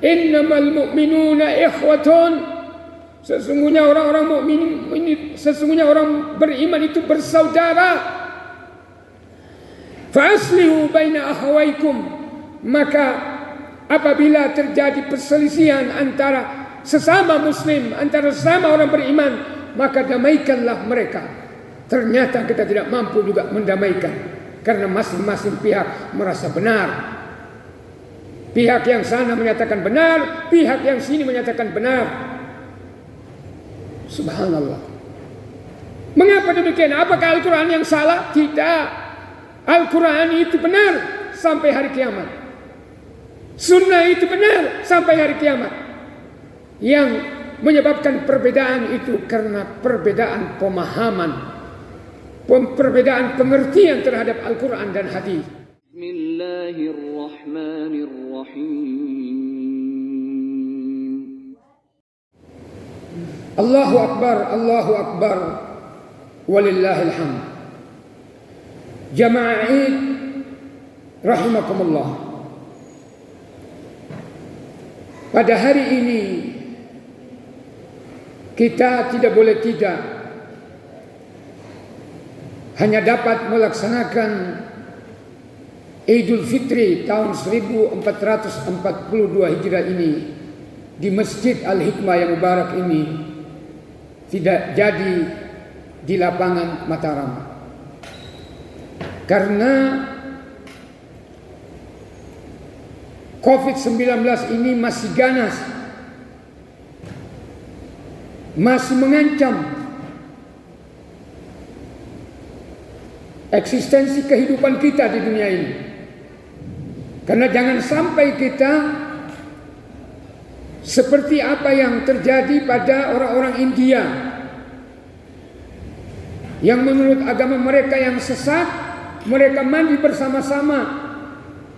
Innamal mu'minuna ikhwatun. Sesungguhnya orang-orang mukmin ini, sesungguhnya orang beriman itu bersaudara. Fa'aslihu baina akhawaykum. Maka apabila terjadi perselisihan antara sesama muslim, antara sesama orang beriman, maka damaikanlah mereka. Ternyata kita tidak mampu juga mendamaikan, karena masing-masing pihak merasa benar. Pihak yang sana menyatakan benar, pihak yang sini menyatakan benar. Subhanallah. Mengapa demikian? Apakah Al-Quran yang salah? Tidak. Al-Quran itu benar sampai hari kiamat. Sunnah itu benar sampai hari kiamat. Yang menyebabkan perbedaan itu karena perbedaan pemahaman, perbedaan pengertian terhadap Al-Quran dan hadis. Bismillahirrahmanirrahim. Allahu Akbar, walillahil hamd. Jamaah Id rahimakumullah. Pada hari ini kita tidak boleh tidak hanya dapat melaksanakan Idul Fitri tahun 1442 Hijrah ini di Masjid Al-Hikmah yang mubarak ini, tidak jadi di lapangan Mataram, karena COVID-19 ini masih ganas, masih mengancam eksistensi kehidupan kita di dunia ini. Karena jangan sampai kita seperti apa yang terjadi pada orang-orang India, yang menurut agama mereka yang sesat, mereka mandi bersama-sama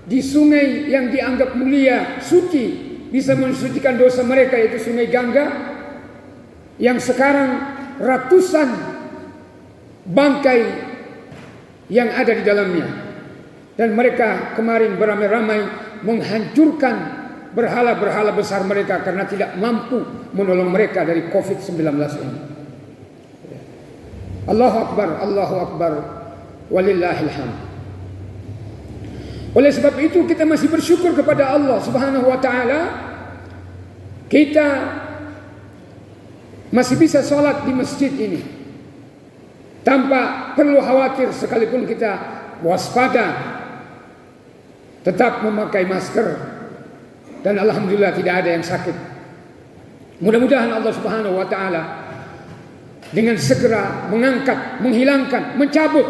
di sungai yang dianggap mulia, suci, bisa mensucikan dosa mereka, yaitu sungai Gangga, yang sekarang ratusan bangkai yang ada di dalamnya. Dan mereka kemarin beramai-ramai menghancurkan berhala-berhala besar mereka karena tidak mampu menolong mereka dari COVID-19 ini. Allahu Akbar, walillahil hamd. Oleh sebab itu kita masih bersyukur kepada Allah Subhanahu wa taala. Kita masih bisa sholat di masjid ini tanpa perlu khawatir, sekalipun kita waspada, tetap memakai masker, dan alhamdulillah tidak ada yang sakit. Mudah-mudahan Allah Subhanahu wa taala dengan segera mengangkat, menghilangkan, mencabut,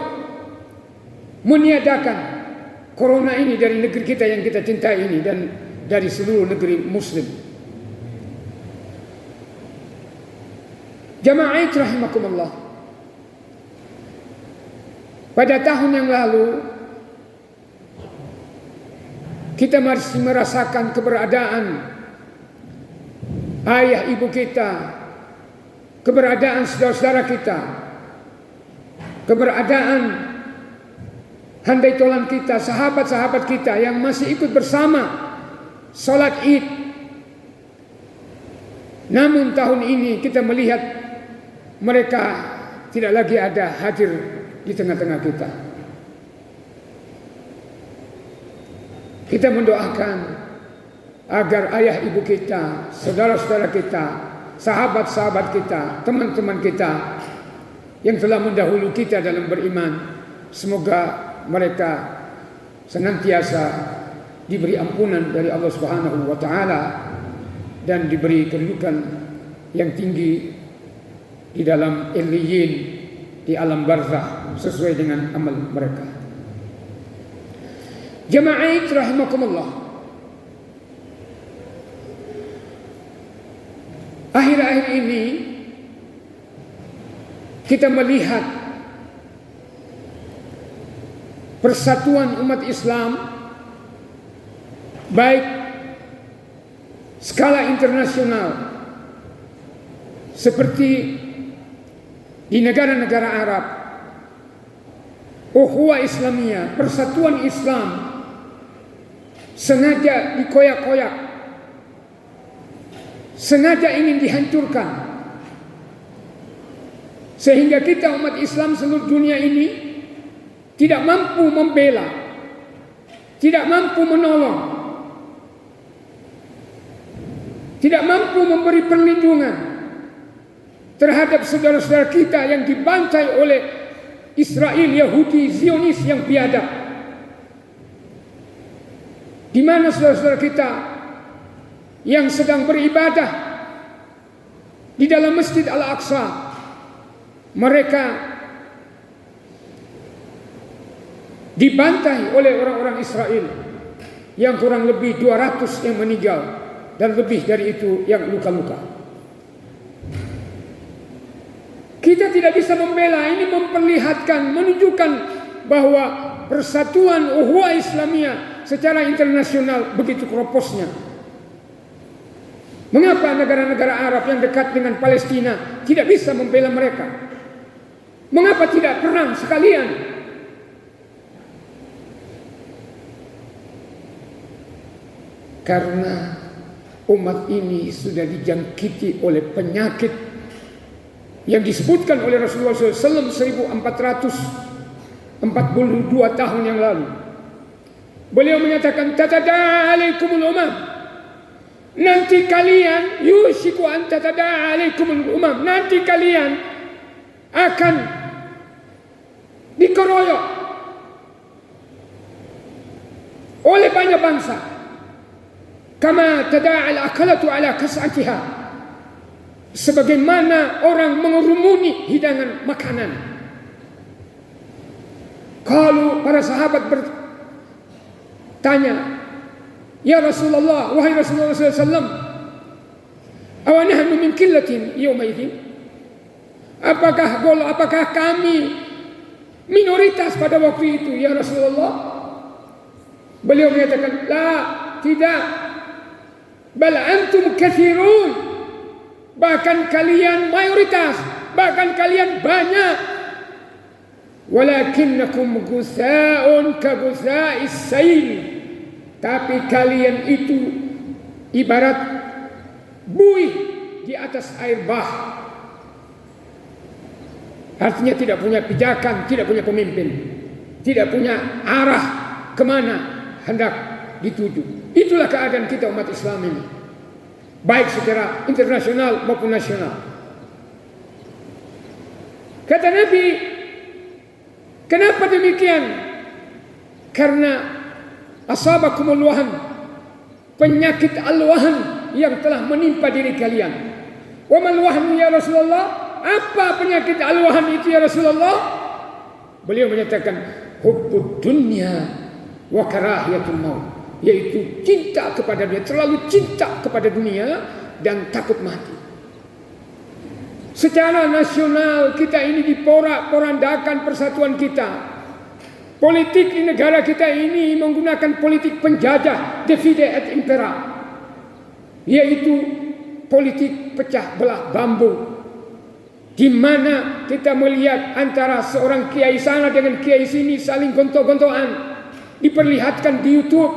meniadakan corona ini dari negeri kita yang kita cintai ini dan dari seluruh negeri muslim. Jamaah rahimakumullah. Pada tahun yang lalu kita masih merasakan keberadaan ayah ibu kita, keberadaan saudara-saudara kita, keberadaan handai tolan kita, sahabat-sahabat kita yang masih ikut bersama sholat Id. Namun tahun ini kita melihat mereka tidak lagi ada hadir di tengah-tengah kita. Kita mendoakan agar ayah ibu kita, saudara-saudara kita, sahabat-sahabat kita, teman-teman kita yang telah mendahulu kita dalam beriman, semoga mereka senantiasa diberi ampunan dari Allah Subhanahu wa taala dan diberi kedudukan yang tinggi di dalam Illiyin, di alam barzakh, sesuai dengan amal mereka. Jamaah rahimakumullah. Akhir-akhir ini kita melihat persatuan umat Islam baik skala internasional seperti di negara-negara Arab, ukhuwah Islamiyah, persatuan Islam sengaja dikoyak-koyak sengaja ingin dihancurkan, sehingga kita umat Islam seluruh dunia ini tidak mampu membela, tidak mampu menolong, tidak mampu memberi perlindungan terhadap saudara-saudara kita yang dibantai oleh Israel, Yahudi, Zionis yang biadab. Di mana saudara-saudara kita yang sedang beribadah di dalam Masjid Al-Aqsa, mereka dibantai oleh orang-orang Israel yang kurang lebih 200 yang meninggal dan lebih dari itu yang luka-luka. Kita tidak bisa membela, ini memperlihatkan, menunjukkan bahwa persatuan ukhuwah Islamiyah secara internasional begitu keroposnya. Mengapa negara-negara Arab yang dekat dengan Palestina tidak bisa membela mereka? Mengapa tidak perang sekalian? Karena umat ini sudah dijangkiti oleh penyakit yang disebutkan oleh Rasulullah SAW 1442 tahun yang lalu. Beliau menyatakan, tatada alaikumul umam, nanti kalian yushiku an tatada alaikumul umam, nanti kalian akan dikeroyok oleh banyak bangsa, kama tada'al akalatu ala kas'atiha, sebagaimana orang mengerumuni hidangan makanan. Kalau para sahabat bertanya, ya Rasulullah, wahai Rasulullah SAW, awanahnu min qillatin yawmaidin, apakah kami minoritas pada waktu itu ya Rasulullah? Beliau menyatakan, la, tidak, bal antum kathirun, bahkan kalian mayoritas, bahkan kalian banyak. Walakinnakum gutha'un ka gutha'is sail, tapi kalian itu ibarat buih di atas air bah. Artinya tidak punya pijakan, tidak punya pemimpin, tidak punya arah kemana hendak dituju. Itulah keadaan kita umat Islam ini, baik secara internasional maupun nasional. Kata Nabi, kenapa demikian? Karena asabakumul wahan, penyakit al-wahan yang telah menimpa diri kalian. Wa mal wahn ya Rasulullah? Apa penyakit al-wahan itu ya Rasulullah? Beliau menyatakan hubbud dunya wa karahiyatul maut, yaitu cinta kepada dunia, terlalu cinta kepada dunia dan takut mati. Secara nasional kita ini diporak-porandakan persatuan kita. Politik di negara kita ini menggunakan politik penjajah, divide et impera, yaitu politik pecah belah bambu, di mana kita melihat antara seorang kiai sana dengan kiai sini saling gontok-gontokan, diperlihatkan di YouTube.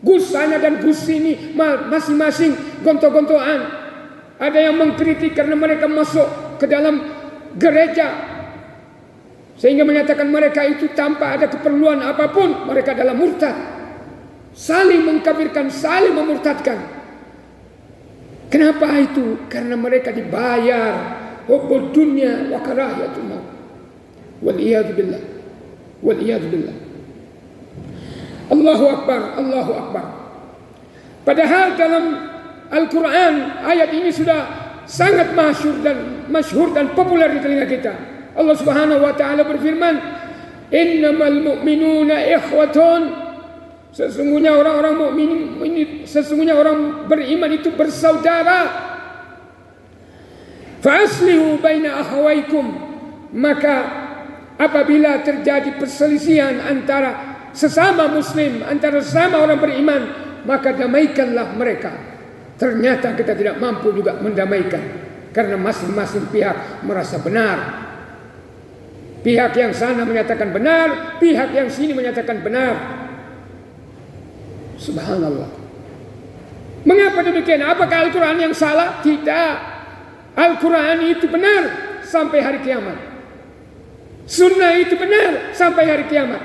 Gus sana dan Gus sini masing-masing gontok-gontokan. Ada yang mengkritik karena mereka masuk ke dalam gereja, sehingga menyatakan mereka itu tanpa ada keperluan apapun, mereka adalah murtad. Saling mengkafirkan, saling memurtadkan. Kenapa itu? Karena mereka dibayar hubbud dunya wa karahiyatul maut. Wal iyad billah. Wal iyad billah. Allahu akbar, Allahu akbar. Padahal dalam Al-Quran ayat ini sudah sangat masyhur dan populer di telinga kita. Allah Subhanahu wa taala berfirman, "Innamal mu'minuna ikhwatun." Sesungguhnya orang-orang mukmin, sesungguhnya orang beriman itu bersaudara. Fa'aslihu baina akhawaykum, maka apabila terjadi perselisihan antara sesama muslim, antara sesama orang beriman, maka damaikanlah mereka. Ternyata kita tidak mampu juga mendamaikan, karena masing-masing pihak merasa benar. Pihak yang sana menyatakan benar, pihak yang sini menyatakan benar. Subhanallah. Mengapa demikian? Apakah Al-Quran yang salah? Tidak. Al-Quran itu benar sampai hari kiamat. Sunnah itu benar sampai hari kiamat.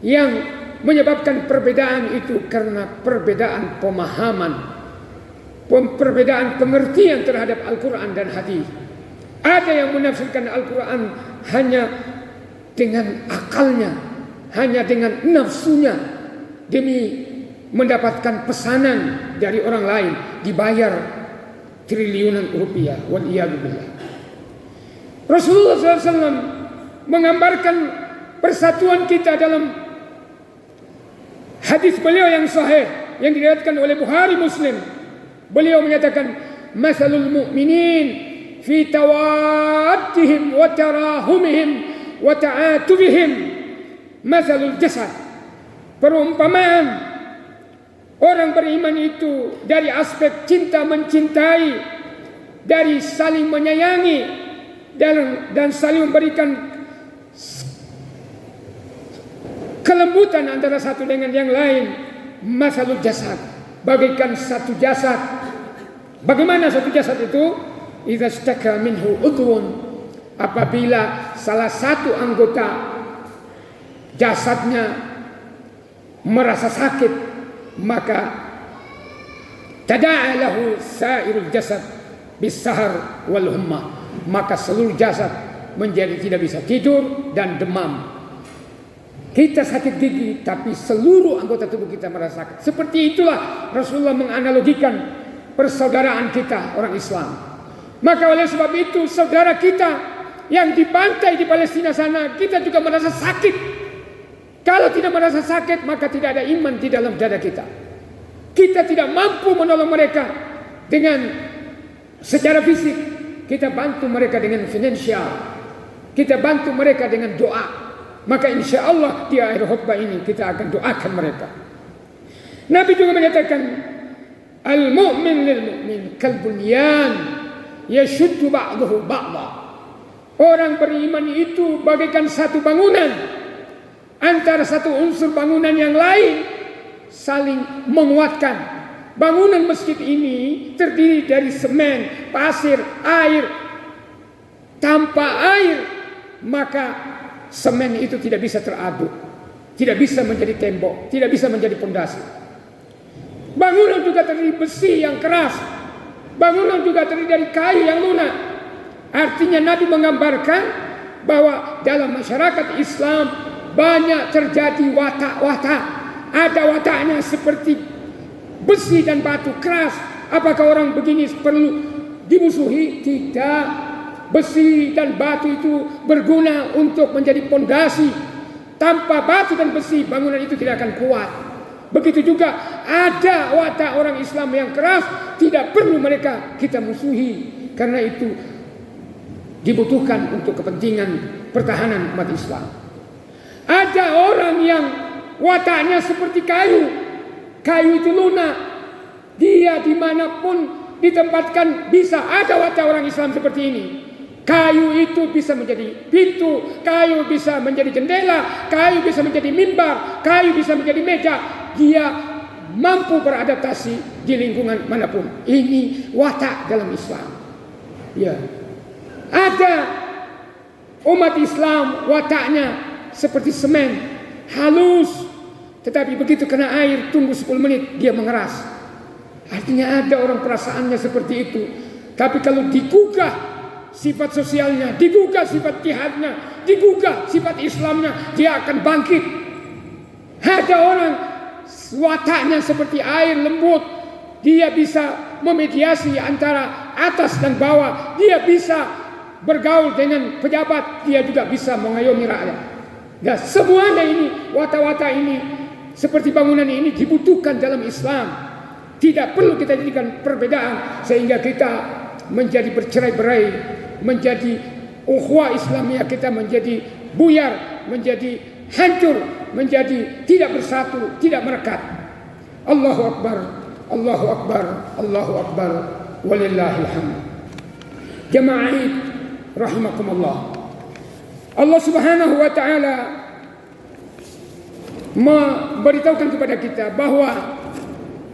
Yang menyebabkan perbedaan itu karena perbedaan pemahaman, perbedaan pengertian terhadap Al-Quran dan hadis. Ada yang menafsirkan Al-Quran hanya dengan akalnya, hanya dengan nafsunya, demi mendapatkan pesanan dari orang lain, dibayar triliunan rupiah. Waliyadzubillah. Rasulullah SAW menggambarkan persatuan kita dalam hadis beliau yang sahih yang diriwayatkan oleh Bukhari Muslim. Beliau menyatakan, "Matsalul mu'minin fi tawaddihim wa tarahumihim wa ta'atubihim matsalul jasad." Perumpamaan orang beriman itu dari aspek cinta mencintai, dari saling menyayangi dan saling memberikan kelembutan antara satu dengan yang lain. Matsalul jasad, bagaikan satu jasad. Bagaimana satu jasad itu? Idza istaka minhu udhun, apabila salah satu anggota jasadnya merasa sakit, maka tada'a lahu sairul jasad bisahar wal humma, maka seluruh jasad menjadi tidak bisa tidur dan demam. Kita sakit gigi, tapi seluruh anggota tubuh kita merasa sakit. Seperti itulah Rasulullah menganalogikan persaudaraan kita orang Islam. Maka oleh sebab itu, saudara kita yang dibantai di Palestina sana, kita juga merasa sakit. Kalau tidak merasa sakit, maka tidak ada iman di dalam dada kita. Kita tidak mampu menolong mereka dengan secara fisik. Kita bantu mereka dengan finansial. Kita bantu mereka dengan doa. Maka insya Allah di akhir khutbah ini kita akan doakan mereka. Nabi juga menyatakan, al-mu'min lil-mu'min kal-bunyan yashuddu ba'dahu ba'da. Orang beriman itu bagaikan satu bangunan. Antara satu unsur bangunan yang lain saling menguatkan. Bangunan masjid ini terdiri dari semen, pasir, air. Tanpa air, maka semen itu tidak bisa teraduk, tidak bisa menjadi tembok, tidak bisa menjadi pondasi. Bangunan juga terdiri besi yang keras. Bangunan juga terdiri dari kayu yang lunak. Artinya Nabi menggambarkan bahwa dalam masyarakat Islam banyak terjadi watak-watak. Ada wataknya seperti besi dan batu keras. Apakah orang begini perlu dimusuhi? Tidak. Besi dan batu itu berguna untuk menjadi pondasi. Tanpa batu dan besi, bangunan itu tidak akan kuat. Begitu juga ada watak orang Islam yang keras, tidak perlu mereka kita musuhi. Karena itu dibutuhkan untuk kepentingan pertahanan umat Islam. Ada orang yang wataknya seperti kayu. Kayu itu lunak. Dia dimanapun ditempatkan bisa ada watak orang Islam seperti ini. Kayu itu bisa menjadi pintu, kayu bisa menjadi jendela, kayu bisa menjadi mimbar, kayu bisa menjadi meja. Dia mampu beradaptasi di lingkungan manapun. Ini watak dalam Islam. Ya. Ada umat Islam wataknya seperti semen, halus. Tetapi begitu kena air, tunggu 10 menit dia mengeras. Artinya ada orang perasaannya seperti itu. Tapi kalau digugah sifat sosialnya, digugah sifat jihadnya, digugah sifat Islamnya, dia akan bangkit. Ada orang wataknya seperti air lembut. Dia bisa memediasi antara atas dan bawah. Dia bisa bergaul dengan pejabat. Dia juga bisa mengayomi rakyat. Dan semuanya ini, watak-watak ini, seperti bangunan ini dibutuhkan dalam Islam. Tidak perlu kita jadikan perbedaan sehingga kita menjadi bercerai-berai, menjadi ukhuwah Islamiyah kita menjadi buyar, menjadi hancur, menjadi tidak bersatu, tidak merekat. Allahu Akbar, Allahu Akbar, Allahu Akbar, walillahil hamd. Jamaah rahimakumullah. Allah Subhanahu wa taala memberitahukan kepada kita bahwa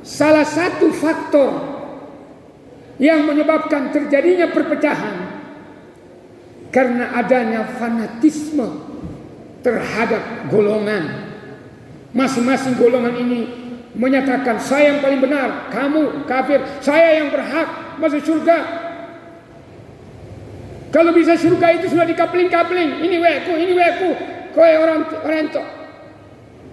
salah satu faktor yang menyebabkan terjadinya perpecahan karena adanya fanatisme terhadap golongan. Masing-masing golongan ini menyatakan saya yang paling benar, kamu kafir, saya yang berhak masuk surga. Kalau bisa surga itu sudah dikapling-kapling, ini weku, kowe orang tok.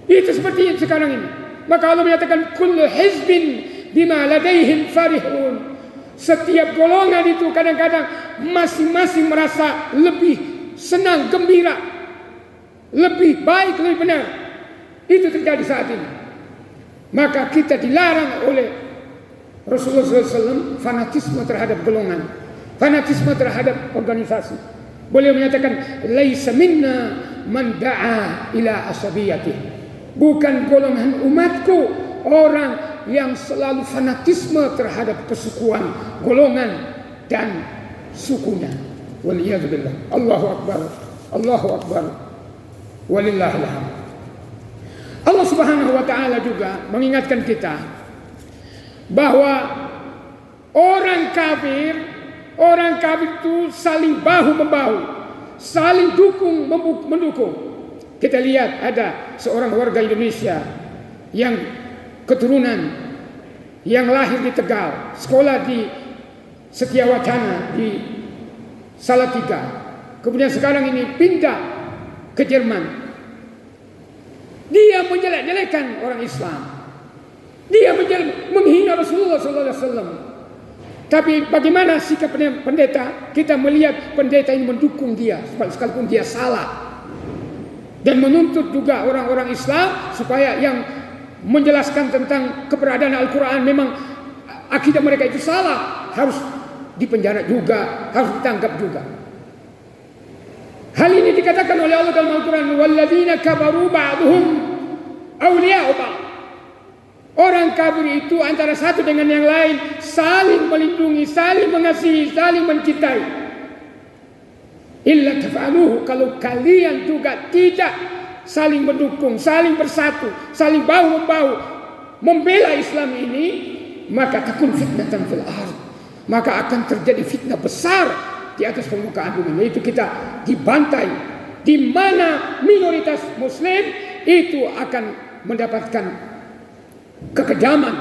Itu seperti itu sekarang ini. Maka Allah menyatakan kullu hizbin bima ladaihim farihun. Setiap golongan itu kadang-kadang masing-masing merasa lebih senang, gembira, lebih baik, lebih benar. Itu terjadi saat ini. Maka kita dilarang oleh Rasulullah SAW fanatisme terhadap golongan, fanatisme terhadap organisasi. Beliau menyatakan laisa minna man da'a ila asabiyati. Bukan golongan umatku orang yang selalu fanatisme terhadap kesukuan, golongan dan sukunya. Waliyadzubillah. Allahu akbar. Allahu akbar. Walillahil hamd. Allah Subhanahu wa taala juga mengingatkan kita bahwa orang kafir itu saling bahu membahu, saling dukung mendukung. Kita lihat ada seorang warga Indonesia yang keturunan yang lahir di Tegal, sekolah di Setiawacana di Salatiga, kemudian sekarang ini pindah ke Jerman. Dia menjelek-jelekan orang Islam. Dia menghina Rasulullah SAW. Tapi bagaimana sikap pendeta? Kita melihat pendeta ini mendukung dia, sekalipun dia salah. Dan menuntut juga orang-orang Islam supaya yang menjelaskan tentang keberadaan Al-Quran memang akidah mereka itu salah, harus dipenjara juga, harus ditangkap juga. Hal ini dikatakan oleh Allah dalam Al-Quran, walladzina kafaru ba'duhum awliya'u ba'd. Orang kafir itu antara satu dengan yang lain saling melindungi, saling mengasihi, saling mencintai. Illa taf'aluhu, kalau kalian juga tidak saling mendukung, saling bersatu, saling bahu membahu membela Islam ini, maka takun fitnatan fil ardh, maka akan terjadi fitnah besar di atas permukaan bumi, yaitu kita dibantai, di mana minoritas muslim itu akan mendapatkan kekejaman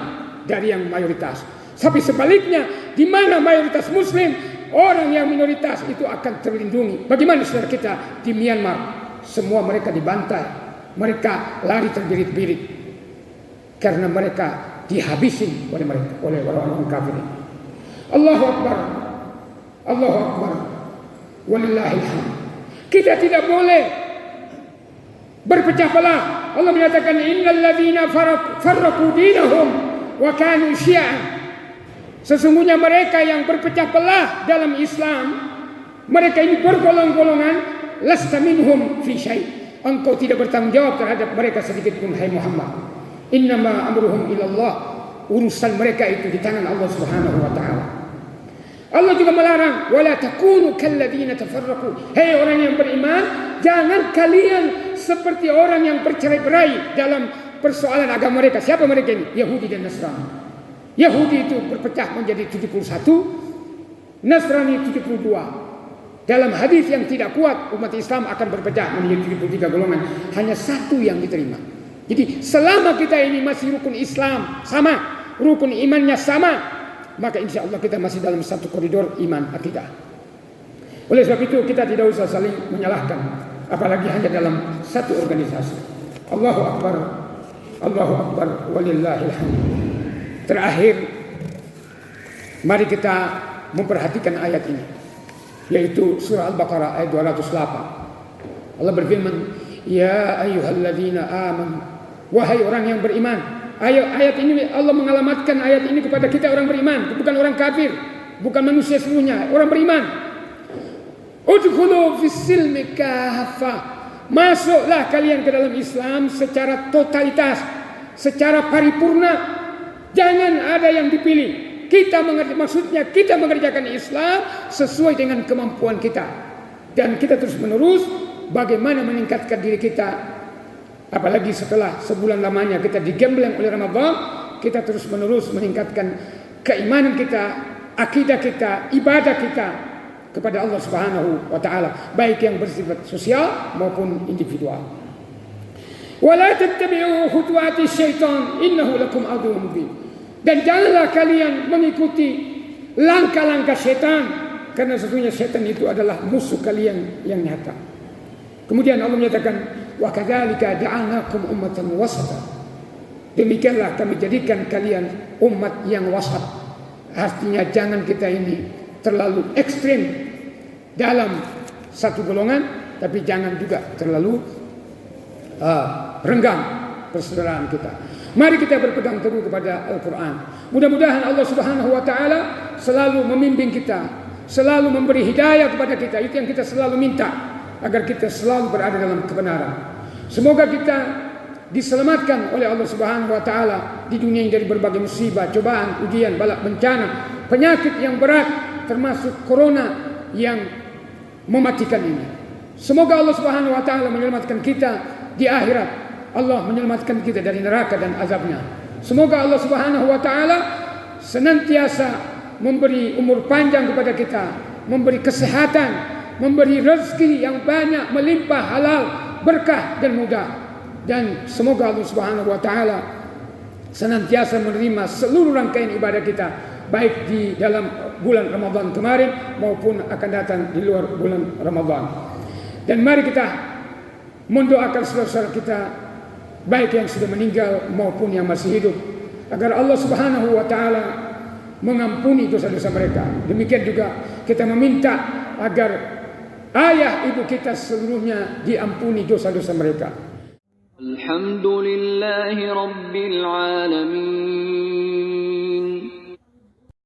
dari yang mayoritas. Tapi sebaliknya, di mana mayoritas muslim, orang yang minoritas itu akan terlindungi. Bagaimana saudara kita di Myanmar? Semua mereka dibantai, mereka lari terbirit-birit karena mereka dihabisin oleh orang-orang kafir. Allahu Akbar. Allahu Akbar. Walillahil hamd. Kita tidak boleh berpecah belah. Allah menyatakan innal ladzina farraqu dinahum wa kanu syi'an. Sesungguhnya mereka yang berpecah belah dalam Islam, mereka ini bergolong-golongan, lasta minhum fi syai'. Engkau tidak bertanggung jawab terhadap mereka sedikit pun, hai Muhammad. Innama amruhum ilallah. Urusan mereka itu di tangan Allah Subhanahu wa taala. Allah juga melarang, wala takunu kalladzina tafarraqu. Hei orang yang beriman, jangan kalian seperti orang yang bercerai-berai dalam persoalan agama mereka. Siapa mereka ini? Yahudi dan Nasrani. Yahudi itu berpecah menjadi 71, Nasrani 72. Dalam hadis yang tidak kuat, umat Islam akan berpecah menjadi 73 golongan. Hanya satu yang diterima. Jadi selama kita ini masih rukun Islam sama, rukun imannya sama, maka insya Allah kita masih dalam satu koridor iman akidah. Oleh sebab itu kita tidak usah saling menyalahkan, apalagi hanya dalam satu organisasi. Allahu Akbar. Allahu Akbar. Walillahil hamd. Terakhir, mari kita memperhatikan ayat ini, yaitu surah Al-Baqarah ayat 208. Allah berfirman, ya ayyuhalladzina amanu, wahai orang yang beriman. Ayat ini Allah mengalamatkan ayat ini kepada kita orang beriman, bukan orang kafir, bukan manusia seluruhnya, orang beriman. Udkhulu fis-silmi kaffah. Masuklah kalian ke dalam Islam secara totalitas, secara paripurna. Jangan ada yang dipilih. Maksudnya kita mengerjakan Islam sesuai dengan kemampuan kita, dan kita terus menerus bagaimana meningkatkan diri kita. Apalagi setelah sebulan lamanya kita digembleng oleh Ramadan, kita terus menerus meningkatkan keimanan kita, akidah kita, ibadah kita kepada Allah Subhanahu wa taala, baik yang bersifat sosial maupun individual. Wala tattabi'u khutuwati syaitan innahu lakum aduwwun mubin. Dan janganlah kalian mengikuti langkah-langkah syaitan, karena sesungguhnya syaitan itu adalah musuh kalian yang nyata. Kemudian Allah menyatakan, wa kadzalika ja'alnakum ummatan wasata. Demikianlah kami jadikan kalian umat yang wasat. Artinya jangan kita ini terlalu ekstrim dalam satu golongan, tapi jangan juga terlalu renggang persaudaraan kita. Mari kita berpegang teguh kepada Al-Quran. Mudah-mudahan Allah Subhanahu wa taala selalu membimbing kita, selalu memberi hidayah kepada kita. Itu yang kita selalu minta, agar kita selalu berada dalam kebenaran. Semoga kita diselamatkan oleh Allah Subhanahu wa taala di dunia ini dari berbagai musibah, cobaan, ujian, bala, bencana, penyakit yang berat, termasuk corona yang mematikan ini. Semoga Allah Subhanahu wa taala menyelamatkan kita di akhirat. Allah menyelamatkan kita dari neraka dan azabnya. Semoga Allah Subhanahu wa taala senantiasa memberi umur panjang kepada kita, memberi kesehatan, memberi rezeki yang banyak, melimpah, halal, berkah dan mudah. Dan semoga Allah Subhanahu wa taala senantiasa menerima seluruh rangkaian ibadah kita, baik di dalam bulan Ramadan kemarin maupun akan datang di luar bulan Ramadan. Dan mari kita mendoakan saudara-saudara kita, baik yang sudah meninggal maupun yang masih hidup, agar Allah Subhanahu wa taala mengampuni dosa-dosa mereka. Demikian juga kita meminta agar ayah ibu kita seluruhnya diampuni dosa-dosa mereka. Alhamdulillahi Rabbil Alamin.